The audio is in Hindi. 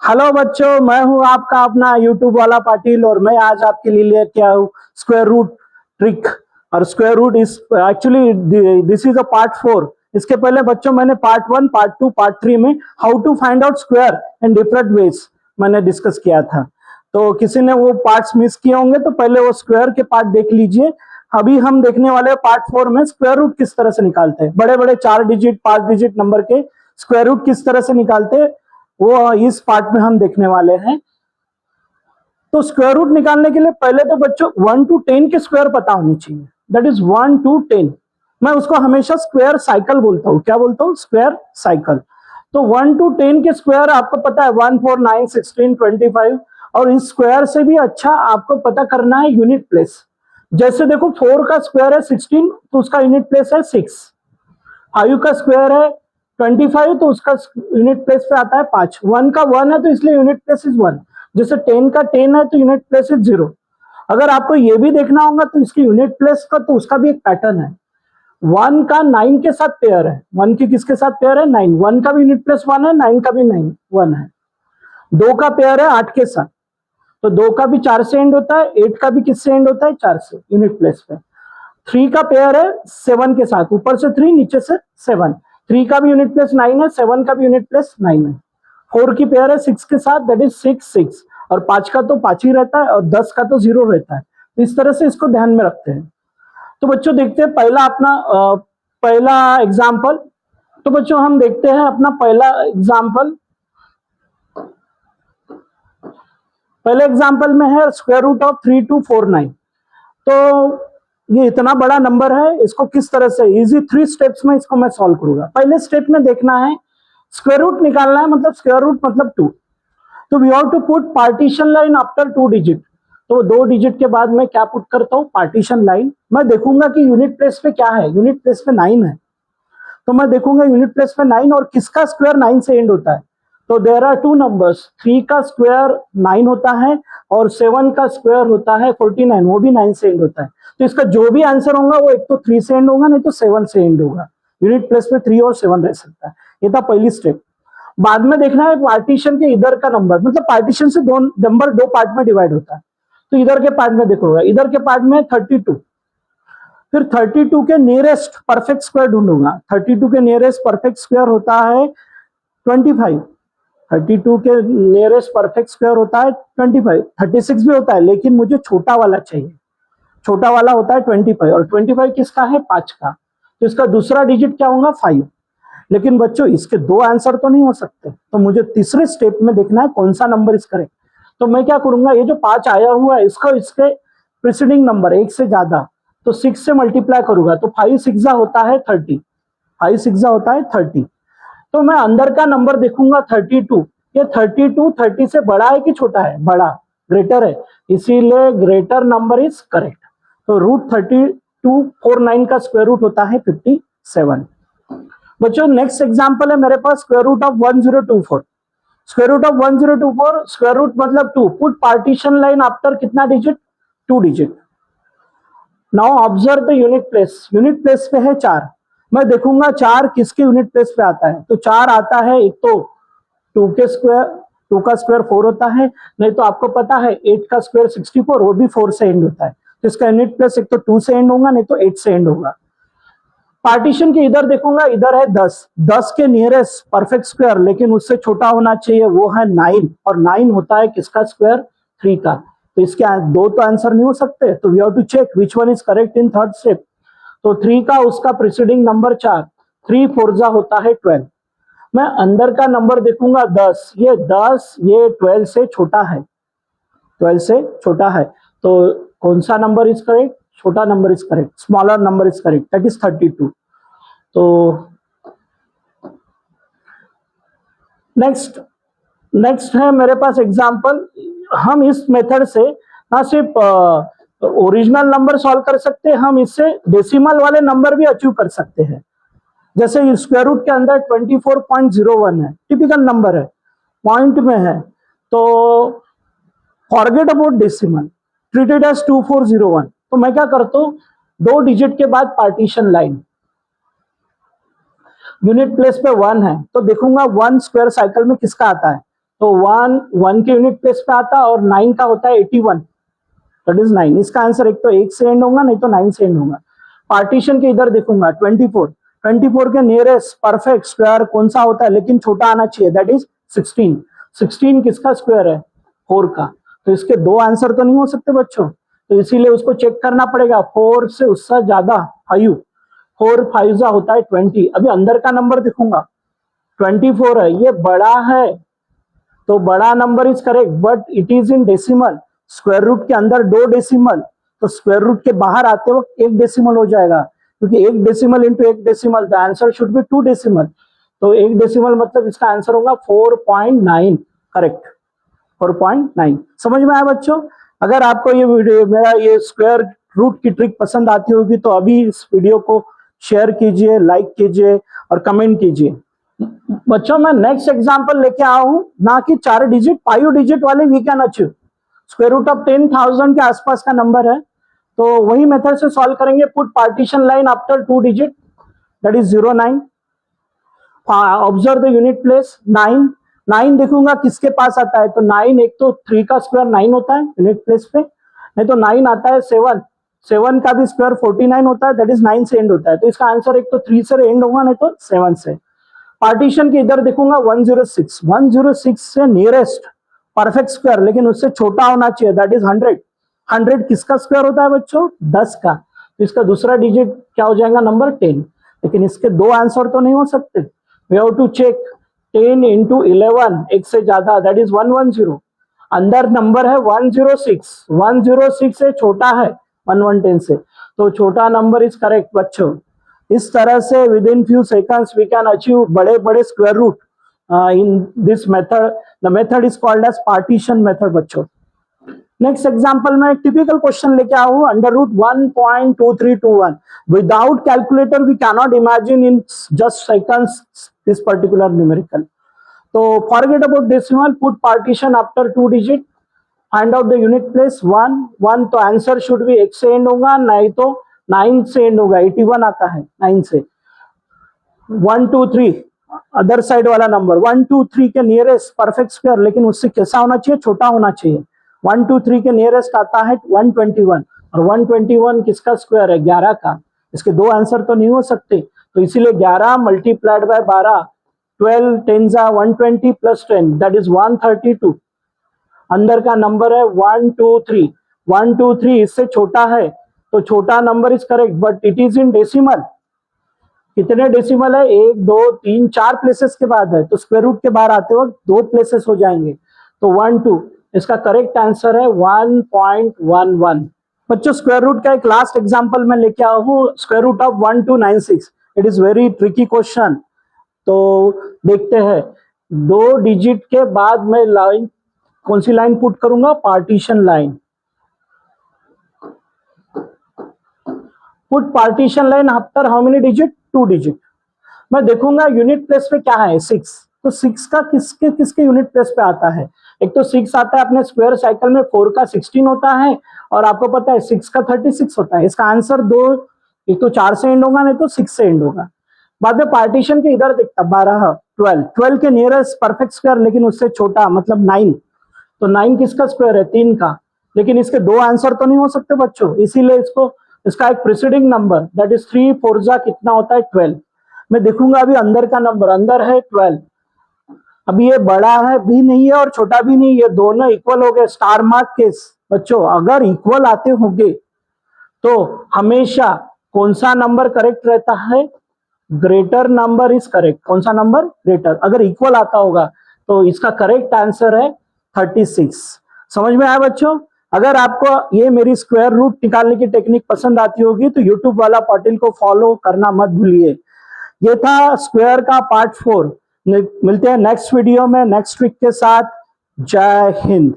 हेलो बच्चों, मैं हूं आपका अपना यूट्यूब वाला पाटिल और मैं आज आपके लिए लेके आया हूं स्क्वायर रूट ट्रिक। और square root is actually this is a part 4। इसके पहले बच्चों मैंने पार्ट 1, पार्ट 2, पार्ट 3 में how to find out square in different ways मैंने डिस्कस किया था। तो किसी ने वो पार्ट्स मिस किए होंगे तो पहले वो स्क्वायर के पार्ट देख लीजिए। अभी हम देखने वाले पार्ट 4 में स्क्वायर रूट किस तरह से निकालते हैं, बड़े बड़े 4 डिजिट 5 डिजिट नंबर के स्क्वायर रूट किस तरह से निकालते हैं वो इस पार्ट में हम देखने वाले हैं। तो स्क्वायर रूट निकालने के लिए पहले तो बच्चों 1 to 10 के स्क्वायर पता होनी चाहिए, दैट इज 1 to 10। मैं उसको हमेशा स्क्वायर साइकिल बोलता हूँ। क्या बोलता हूँ? Square cycle. तो 1 to 10 के स्क्वायर आपको पता है 1, 4, 9, 16, 25। और इस स्क्वायर से भी अच्छा आपको पता करना है यूनिट प्लेस। जैसे देखो 4 का स्क्वायर है 16 तो उसका यूनिट प्लेस है 6। 5 का स्क्वायर है 25 तो उसका यूनिट प्लेस पे आता है 5। 1 का 1 है तो इसलिए यूनिट प्लेस इज 1। जैसे 10 का 10 है तो यूनिट प्लेस इज 0। अगर आपको ये भी देखना होगा तो इसकी यूनिट प्लेस का तो उसका भी एक पैटर्न है। 1 का 9 के साथ पेयर है। 1 की किसके साथ पेयर है? 9। 1 का भी यूनिट प्लेस 1 है, 9 का भी 9 1 है। 2 का पेयर है 8 के साथ, तो 2 का भी 4 से एंड होता है। 8 का भी किससे एंड होता है? 4 से यूनिट प्लेस पे। 3 का पेयर है 7 के साथ, ऊपर से 3 नीचे से 7। 3 का भी यूनिट प्लेस 9 है, 7 का भी यूनिट प्लेस 9 है। 4 की पेयर है 6 के साथ, दैट इज 6 6। और 5 का तो 5 ही रहता है और 10 का तो 0 रहता है। तो इस तरह से इसको ध्यान में रखते हैं। तो बच्चों देखते हैं पहला अपना पहला एग्जाम्पल। तो बच्चों हम देखते हैं अपना पहला एग्जाम्पल। पहले एग्जाम्पल में है स्क्वायर रूट ऑफ 3249। तो ये इतना बड़ा नंबर है, इसको किस तरह से इजी 3 स्टेप्स में इसको मैं सॉल्व करूंगा। पहले स्टेप में देखना है स्क्वायर रूट निकालना है, मतलब स्क्वायर रूट मतलब 2। तो we have to put partition line after 2 digit. तो 2 डिजिट के बाद मैं क्या पुट करता हूँ? Partition line. मैं देखूंगा कि यूनिट प्लेस पे क्या है। यूनिट प्लेस पे 9 है, तो मैं देखूंगा यूनिट प्लेस पे 9 और किसका स्क्वायर 9 से एंड होता है। तो देयर आर 2 नंबर्स, 3 का स्क्वायर 9 होता है और 7 का स्क्वायर होता है 49, वो भी 9 से एंड होता है। तो इसका जो भी आंसर होगा वो एक तो 3 से एंड होगा, नहीं तो 7 से एंड होगा। यूनिट प्लेस में 3 और 7 रह सकता है। ये था पहली स्टेप। बाद में देखना है पार्टीशन के इधर का नंबर, मतलब पार्टीशन से दो नंबर 2 पार्ट में डिवाइड होता है। तो इधर के पार्ट में देखोगा, इधर के पार्ट में 32। फिर 32 के नियरेस्ट परफेक्ट स्क्वायर ढूंढूंगा। 32 के नियरेस्ट परफेक्ट स्क्वायर होता है 25। 32 के नियरेस्ट परफेक्ट स्क्वायर होता है 25। 36 भी होता है लेकिन मुझे छोटा वाला चाहिए। छोटा वाला होता है 25 और 25 किसका है? 5 का। तो इसका दूसरा डिजिट क्या होगा? 5। लेकिन बच्चों इसके 2 आंसर तो नहीं हो सकते, तो मुझे तीसरे स्टेप में देखना है कौन सा नंबर इस करेक्ट। तो मैं क्या करूंगा, ये जो 5 आया हुआ है इसको इसके प्रीसीडिंग नंबर 1 से ज्यादा, तो 6 से मल्टीप्लाई करूंगा। तो 5 6 होता है 30। 5 6 होता है 30। तो मैं अंदर का नंबर देखूंगा 32। ये 32 30 से बड़ा है कि छोटा है? बड़ा, ग्रेटर है, इसीलिए ग्रेटर नंबर इज करेक्ट। तो रूट 3249 का स्क्वायर रूट होता है 57। बच्चों नेक्स्ट एग्जांपल है मेरे पास square root of 1024। Square root of 1024, square root मतलब 2। पुट पार्टीशन लाइन आफ्टर कितना digit? 2 digit. Now observe the unit place. Unit place पे है 4। मैं देखूंगा 4 किसके यूनिट प्लेस पे आता है। तो 4 आता है एक तो 2 के स्क्वायर, 2 का स्क्वायर 4 होता है, नहीं तो आपको पता है 8 का स्क्वायर 64, वो भी 4 से एंड होता है। तो इसका यूनिट प्लेस एक तो 2 से एंड होगा, नहीं तो 8 से एंड होगा। पार्टीशन के इधर देखूंगा, इधर है 10। 10 के नियरेस्ट परफेक्ट स्क्वायर लेकिन उससे छोटा होना चाहिए, वो है 9। और 9 होता है किसका स्क्वायर? 3 का। तो इसके 2 तो आंसर नहीं हो सकते, तो we have to check which one is correct in third step. तो 3 का उसका प्रीसीडिंग नंबर 4, 3 4 होता है 12। मैं अंदर का नंबर देखूंगा 10। ये 10 ये 12 से छोटा है, 12 से छोटा है। तो कौन सा नंबर इज करेक्ट? छोटा number is correct, smaller number is correct, that is 32। तो नेक्स्ट है मेरे पास एग्जांपल। हम इस मेथड से ना सिर्फ ओरिजिनल नंबर सॉल्व कर सकते हैं, हम इससे डेसिमल वाले नंबर भी अचीव कर सकते हैं। जैसे स्क्वायर रूट के अंदर 24.01 है, टिपिकल नंबर है, पॉइंट में है। तो forget about decimal, treat it as 2401। तो मैं क्या करता हूँ, 2 डिजिट के बाद पार्टीशन लाइन। यूनिट प्लेस पे 1 है तो देखूंगा 1 स्क्वायर साइकिल में किसका आता है? तो 1 के यूनिट प्लेस पे आता और 9 का होता है 81, दैट इज 9। इसका आंसर एक तो 1 से एंड होगा, नहीं तो 9 से एंड होगा। पार्टीशन के इधर देखूंगा 24 के नियरेस्ट परफेक्ट स्क्वायर कौन सा होता है, लेकिन छोटा आना चाहिए, दैट इज 16 किसका स्क्वायर है, 4 का। तो इसके दो आंसर तो नहीं हो सकते बच्चों, तो इसीलिए उसको चेक करना पड़ेगा। 4 से उससे ज्यादा 5, 4 5 होता है 20। अभी अंदर का नंबर देखूंगा 24 है, ये बड़ा है तो बड़ा number is correct, but it is in decimal. Square root के अंदर 2 डेसिमल, तो स्क्वायर रूट के बाहर आते वक्त 1 डेसिमल हो जाएगा, क्योंकि 1 decimal into 1 decimal, the answer should be 2 decimal. तो 1 डेसिमल मतलब इसका आंसर होगा 4.9, करेक्ट 4.9। समझ में आया बच्चों? अगर आपको ये वीडियो, मेरा ये स्क्वायर रूट की ट्रिक पसंद आती होगी तो अभी इस वीडियो को शेयर कीजिए, लाइक कीजिए और कमेंट कीजिए। बच्चों मैं नेक्स्ट एग्जांपल लेके आया हूं, ना कि 4 डिजिट 5 डिजिट वाले we can achieve. Square root of 10,000 के आसपास का नंबर है, तो वही मेथड से सॉल्व करेंगे। Put partition line after 2 digit, that is 0 9। Observe the unit place 9 देखूंगा किसके पास आता है, तो 9 एक तो 3 का स्क्वायर 9 होता है यूनिट प्लेस पे, नहीं तो 9 आता है 7 का भी स्क्वायर 49 होता है, दैट इज 9 से एंड होता है। तो इसका आंसर एक तो 3 से एंड होगा, नहीं तो 7 से। पार्टीशन के इधर देखूंगा 106 से नियरेस्ट परफेक्ट स्क्वायर, लेकिन उससे छोटा होना चाहिए, दैट इज 100 किसका स्क्वायर होता है बच्चों, 10 का। तो इसका दूसरा डिजिट क्या हो जाएगा, नंबर 10। लेकिन इसके दो आंसर तो नहीं हो सकते, we have to check 10 into 11, एक से ज्यादा, दैट इज 110। अंदर नंबर है 106 से छोटा है 1110 से, तो छोटा नंबर इज करेक्ट बच्चों। इस तरह से within few seconds we can achieve बड़े बड़े square root in this method. The method is called as partition method बच्चों। नेक्स्ट एग्जांपल में एक टिपिकल क्वेश्चन लेके आया हूं, under root 1.2321। Without calculator we cannot imagine in just seconds this particular numerical. तो forget about decimal, put partition after 2 digit, find out the unit place 1 तो आंसर शुड बी 1 से एंड होगा, नहीं तो 9 से एंड होगा, 81 आता है 9 से। 1 2 3 अदर साइड वाला नंबर 1 2 3 के नियरेस्ट परफेक्ट स्क्वायर, लेकिन उससे कैसा होना चाहिए, छोटा होना चाहिए। 1 2 3 के नियरेस्ट आता है 121, और 121 किसका स्क्वायर है, 11 का। इसके दो आंसर तो नहीं हो सकते, तो इसीलिए 11 multiplied by 12, 12 10 120 plus 10, that is 132। अंदर का नंबर है 1 2 3, 1 2 3 इससे छोटा है, तो छोटा number is correct, but it is in decimal. कितने डेसिमल है, 1 2 3 4 प्लेसेस के बाद है, तो स्क्वायर रूट के बाहर आते वक्त 2 प्लेसेस हो जाएंगे, तो 1 2। इसका करेक्ट आंसर है 1.11। बच्चों स्क्वायर रूट का एक लास्ट एग्जांपल मैं लेके आया हूँ, square root of 1296। It is very tricky question, तो देखते हैं। 2 डिजिट के बाद मैं लाइन, कौन सी लाइन पुट करूंगा, partition line. Put partition line after how many digit, 2 digit. मैं देखूंगा यूनिट प्लेस पे क्या है, 6। तो 6 का किसके किसके यूनिट प्लेस पे आता है, एक तो 6 आता है अपने स्क्वायर साइकिल में, 4 का 16 होता है, और आपको पता है 6 का 36 होता है। इसका आंसर 2, एक तो 4 से एंड होगा, नहीं तो 6 से एंड होगा। बाद में पार्टीशन के इधर देखता 12 12 के नियरेस्ट परफेक्ट स्क्वायर, लेकिन उससे छोटा मतलब 9, तो 9 किसका स्क्वायर है, 3 का। लेकिन इसके दो आंसर तो नहीं हो सकते बच्चों, इसीलिए इसका एक प्रीसीडिंग नंबर, दैट इज 3 4 कितना होता है, 12। मैं देखूंगा अभी अंदर का नंबर, अंदर है 12। अभी ये बड़ा है भी नहीं है और छोटा भी नहीं, ये दोनों इक्वल हो गए, स्टार मार्क केस। बच्चों अगर इक्वल आते होंगे तो हमेशा कौन सा नंबर करेक्ट रहता है, ग्रेटर नंबर इज करेक्ट। कौन सा नंबर, ग्रेटर। अगर इक्वल आता होगा तो इसका करेक्ट आंसर है 36। समझ में आया बच्चों? अगर आपको ये मेरी स्क्वायर रूट निकालने की टेक्निक पसंद आती होगी तो यूट्यूब वाला पाटिल को फॉलो करना मत भूलिए। ये था स्क्वायर का पार्ट 4। मिलते हैं नेक्स्ट वीडियो में नेक्स्ट ट्रिक के साथ। जय हिंद।